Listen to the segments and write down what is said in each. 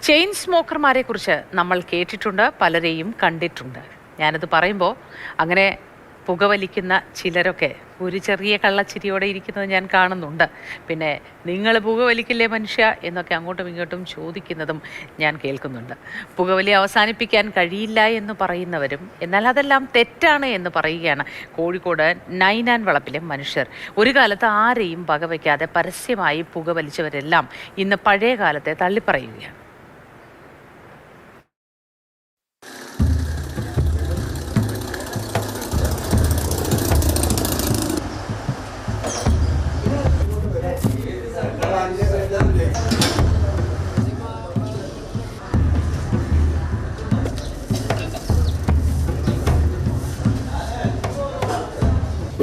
Chain സ്മോക്കർമാരെ കുറിച്ച് നമ്മൾ കേട്ടിട്ടുണ്ട്, പലരെയും കണ്ടിട്ടുണ്ട്. ഞാനത് പറയുമ്പോൾ അങ്ങനെ പുകവലിക്കുന്ന ചിലരൊക്കെ ഒരു ചെറിയ കള്ളച്ചിരിയോടെ ഇരിക്കുന്നത് ഞാൻ കാണുന്നുണ്ട്. പിന്നെ നിങ്ങൾ പുകവലിക്കില്ലേ മനുഷ്യ എന്നൊക്കെ അങ്ങോട്ടും ഇങ്ങോട്ടും ചോദിക്കുന്നതും ഞാൻ കേൾക്കുന്നുണ്ട്. പുകവലി അവസാനിപ്പിക്കാൻ കഴിയില്ല എന്ന് പറയുന്നവരും എന്നാൽ അതെല്ലാം തെറ്റാണ് എന്ന് പറയുകയാണ് കോഴിക്കോട് നൈനാൻ വളപ്പിലെ മനുഷ്യർ. ഒരു കാലത്ത് ആരെയും വകവയ്ക്കാതെ പരസ്യമായി പുകവലിച്ചവരെല്ലാം ഇന്ന് പഴയ കാലത്തെ തള്ളിപ്പറയുകയാണ്.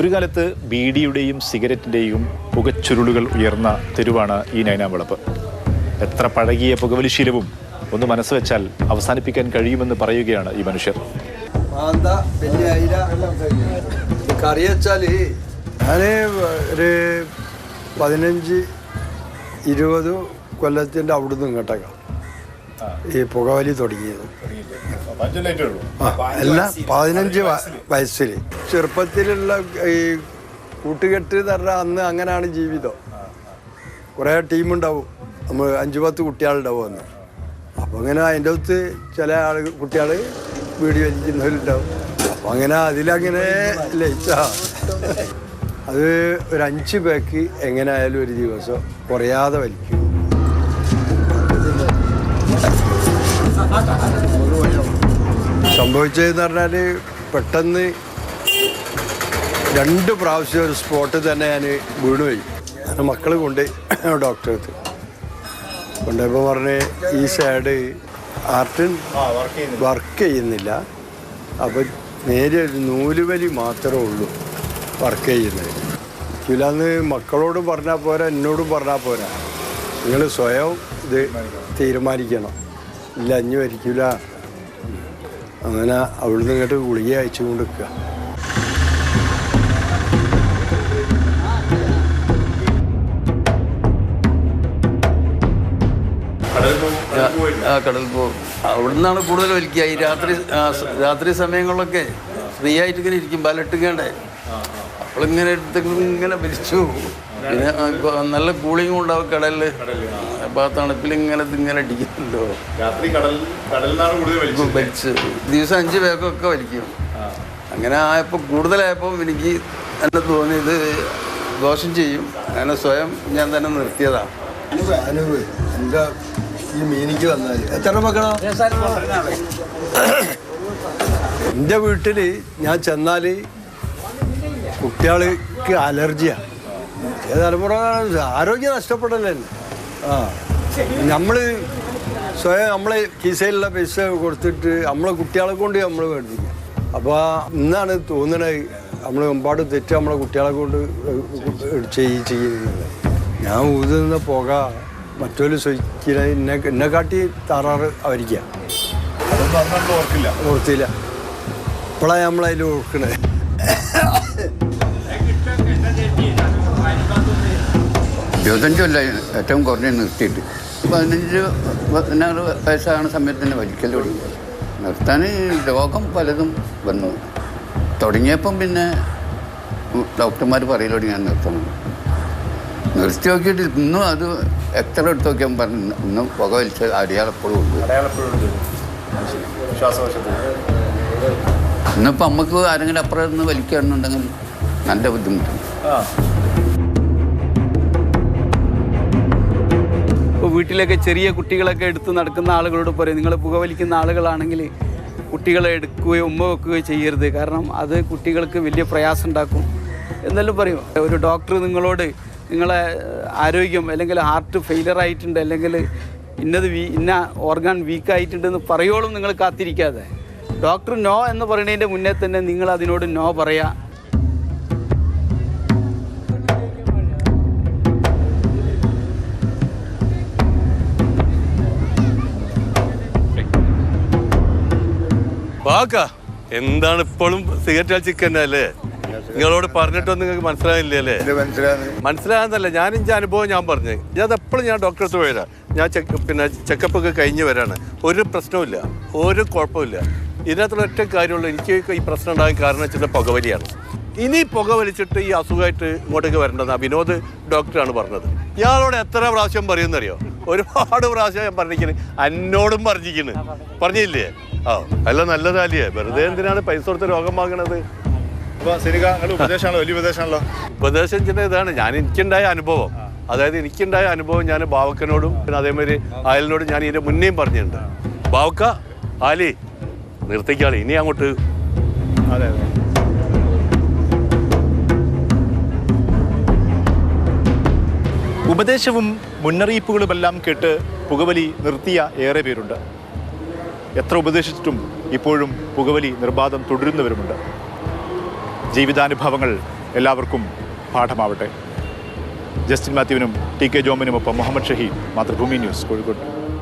ഒരു കാലത്ത് ബീഡിയുടെയും സിഗരറ്റിൻ്റെയും പുകച്ചുരുളുകൾ ഉയർന്ന തെരുവാണ് ഈ നൈനാൻ വളപ്പ്. എത്ര പഴകിയ പുകവലിശീലവും ഒന്ന് മനസ്സ് വെച്ചാൽ അവസാനിപ്പിക്കാൻ കഴിയുമെന്ന് പറയുകയാണ് ഈ മനുഷ്യർ. കറി വെച്ചാൽ ഞാൻ ഒരു 15-20 കൊല്ലത്തിൻ്റെ അവിടുന്ന് ഇങ്ങോട്ടേക്കാം ഈ പുകവലി തുടങ്ങിയത്. എല്ലാം 15 വയസ്സിൽ ചെറുപ്പത്തിലുള്ള ഈ കൂട്ടുകെട്ട് പറഞ്ഞാൽ അന്ന് അങ്ങനെയാണ് ജീവിതം. കുറേ ടീമുണ്ടാവും, നമ്മൾ 5-10 കുട്ടികളുണ്ടാവും അന്ന്. അപ്പോൾ അങ്ങനെ അതിൻ്റെ അകത്ത് ചില കുട്ടികൾ വീടി വലിക്കുന്നവരുണ്ടാവും. അപ്പോൾ അങ്ങനെ അതിലങ്ങനെ ലയിച്ചാ അത് ഒരു 5 പേക്ക് എങ്ങനെ ആയാലും ഒരു ദിവസം കുറയാതെ വലിക്കും. സംഭവിച്ചതെന്ന് പറഞ്ഞാൽ പെട്ടെന്ന് 2 പ്രാവശ്യം ഒരു സ്പോട്ടിൽ തന്നെ ഞാൻ വീണുപോയി. ഞാൻ മക്കൾ കൊണ്ട് ഡോക്ടറെ അടുത്ത് കൊണ്ടുപോയപ്പോൾ പറഞ്ഞ് ഈ സൈഡ് ഹാർട്ട് വർക്ക് ചെയ്യുന്നില്ല, അപ്പോൾ നേരെ ഒരു നൂലുവലി മാത്രമേ ഉള്ളൂ വർക്ക് ചെയ്യുന്നത്. ഇല്ലാന്ന് മക്കളോടും പറഞ്ഞാൽ പോരാ, എന്നോടും പറഞ്ഞാൽ പോരാ, നിങ്ങൾ സ്വയം ഇത് തീരുമാനിക്കണം. ഇല്ല അഞ്ഞു വരിക്കില്ല. അങ്ങനെ അവിടുന്ന് ഇങ്ങോട്ട് ഗുളിക അയച്ചു കൊണ്ട് നിൽക്കുക. കടൽ പോകും. അവിടെ നിന്നാണ് കൂടുതൽ വലിക്കുക. ഈ രാത്രി സമയങ്ങളിലൊക്കെ ഫ്രീ ആയിട്ട് ഇങ്ങനെ ഇരിക്കും, ബലട്ടിക്കണ്ടേ, അപ്പോളിങ്ങനെ ഇങ്ങനെ വലിച്ചു. പിന്നെ നല്ല കൂളിങ്ങും ഉണ്ടാവും കടലിൽ. അപ്പോൾ ആ തണുപ്പിൽ ഇങ്ങനെ അടിക്കുന്നുണ്ടോ. വലിച്ച് ദിവസം 5 പേക്കൊക്കെ വലിക്കും. അങ്ങനെ ആയപ്പോൾ കൂടുതലായപ്പോൾ എനിക്ക് എന്നെ തോന്നി ഇത് ദോഷം ചെയ്യും. അങ്ങനെ സ്വയം ഞാൻ തന്നെ നിർത്തിയതാണ്. എൻ്റെ ഈ മീനിക്ക് വന്നാൽ എത്ര മക്കളോ? എൻ്റെ വീട്ടിൽ ഞാൻ ചെന്നാൽ കുട്ടികൾക്ക് അലർജിയാണ്. തലമുറ ആരോഗ്യം നഷ്ടപ്പെടല്ലേ. നമ്മൾ സ്വയം നമ്മളെ കീസയിലുള്ള പൈസ കൊടുത്തിട്ട് നമ്മളെ കുട്ടികളെ കൊണ്ട് നമ്മൾ മേടിപ്പിക്കുക. അപ്പോൾ ഇന്നാണ് തോന്നണത് നമ്മൾ ഒരുപാട് തെറ്റ് നമ്മളെ കുട്ടികളെ കൊണ്ട് ചെയ്യുന്നത്. ഞാൻ ഊതുന്ന പുക മറ്റൊരു സ്വയിക്കുന്ന എന്നെ കാട്ടി താറാറ് അവരിക്കുക. ഓർത്തില്ല. ഇപ്പോഴാണ് നമ്മളതിൽ ഓർക്കണത്. ഇരുപത്തഞ്ചല്ല ഏറ്റവും കുറഞ്ഞ് നിർത്തിയിട്ട് 15-16 വയസ്സാണ് സമയത്ത് തന്നെ വലിക്കൽ തുടങ്ങി. നിർത്താൻ രോഗം പലതും വന്നു. തുടങ്ങിയപ്പം പിന്നെ ഡോക്ടർമാർ പറയൽ തുടങ്ങി ഞാൻ നിർത്തണം. നിർത്തി നോക്കിയിട്ട് ഇന്നും അത് എത്ര എടുത്ത് നോക്കിയാൽ പറഞ്ഞു ഇന്നും പുക വലിച്ച അടയാളപ്പോഴും ഉണ്ട്. ഇന്നിപ്പോൾ നമുക്ക് ആരെങ്കിലും അപ്പുറം നിന്ന് വലിക്കുകയാണെന്നുണ്ടെങ്കിൽ നല്ല ബുദ്ധിമുട്ടുണ്ട്. ഇപ്പോൾ വീട്ടിലൊക്കെ ചെറിയ കുട്ടികളൊക്കെ എടുത്ത് നടക്കുന്ന ആളുകളോട് പറയും, നിങ്ങൾ പുകവലിക്കുന്ന ആളുകളാണെങ്കിൽ കുട്ടികളെ എടുക്കുകയോ ഉമ്മ വെക്കുകയോ ചെയ്യരുത്, കാരണം അത് കുട്ടികൾക്ക് വലിയ പ്രയാസം ഉണ്ടാക്കും എന്നെല്ലാം പറയും. ഒരു ഡോക്ടർ നിങ്ങളോട് നിങ്ങളെ ആരോഗ്യം അല്ലെങ്കിൽ ഹാർട്ട് ഫെയിലിയർ ആയിട്ടുണ്ട് അല്ലെങ്കിൽ ഇന്ന ഓർഗാൻ വീക്കായിട്ടുണ്ടെന്ന് പറയുവോളും നിങ്ങൾ കാത്തിരിക്കാതെ ഡോക്ടർ നോ എന്ന് പറയുന്നതിൻ്റെ മുന്നേ തന്നെ നിങ്ങൾ അതിനോട് നോ പറയുക. എന്താണ് ഇപ്പോഴും സിഗരറ്റ് ചിക്കൻ അല്ലേ? നിങ്ങളോട് പറഞ്ഞിട്ടൊന്നും നിങ്ങൾക്ക് മനസ്സിലായില്ലേ? മനസ്സിലാകുന്നല്ല, ഞാൻ എൻ്റെ അനുഭവം ഞാൻ പറഞ്ഞു. അതെപ്പോഴും ഞാൻ ഡോക്ടറെ അടുത്ത് പോയതാണ്. ഞാൻ ചെക്കപ്പ് ഒക്കെ കഴിഞ്ഞ് വരാണ്. ഒരു പ്രശ്നവുമില്ല, ഒരു കുഴപ്പമില്ല. ഇതിനകത്തുള്ള ഒറ്റ കാര്യമുള്ളൂ, എനിക്ക് ഈ പ്രശ്നം ഉണ്ടാകാൻ കാരണം വെച്ചിട്ട് പുകവലിയാണ്. ഇനി പുക വലിച്ചിട്ട് ഈ അസുഖമായിട്ട് ഇങ്ങോട്ടേക്ക് വരേണ്ടത് വിനോദ് ഡോക്ടറാണ് പറഞ്ഞത്. ഇയാളോട് എത്ര പ്രാവശ്യം പറയുമെന്നറിയോ? ഒരുപാട് പ്രാവശ്യം ഞാൻ പറഞ്ഞിരിക്കുന്നു, എന്നോടും പറഞ്ഞില്ലേ? അല്ല നല്ലതല്ലേ, വെറുതെ എന്തിനാണ് പൈസ കൊടുത്ത് രോഗം വാങ്ങണത്? ഉപദേശം ഇതാണ്. എനിക്കുണ്ടായ അനുഭവം, അതായത് എനിക്കുണ്ടായ അനുഭവം ഞാൻ ബാവക്കനോടും പിന്നെ അതേമാതിരി ആലിനോടും ഞാൻ ഇതിന്റെ മുന്നേയും പറഞ്ഞിട്ടുണ്ട്. ബാവക്ക, ആലി നിർത്തിക്കാളി, ഇനി അങ്ങോട്ട്. അതെ അതെ. ഉപദേശവും മുന്നറിയിപ്പുകളുമെല്ലാം കേട്ട് പുകവലി നിർത്തിയ ഏറെ പേരുണ്ട്. എത്ര ഉപദേശിച്ചിട്ടും ഇപ്പോഴും പുകവലി നിർബാധം തുടരുന്നവരുമുണ്ട്. ജീവിതാനുഭവങ്ങൾ എല്ലാവർക്കും പാഠമാവട്ടെ. ജസ്റ്റിൻ മാത്യുവിനും ടി കെ ജോമിനുമൊപ്പം മുഹമ്മദ് ഷഹീദ്, മാതൃഭൂമി ന്യൂസ്, കോഴിക്കോട്.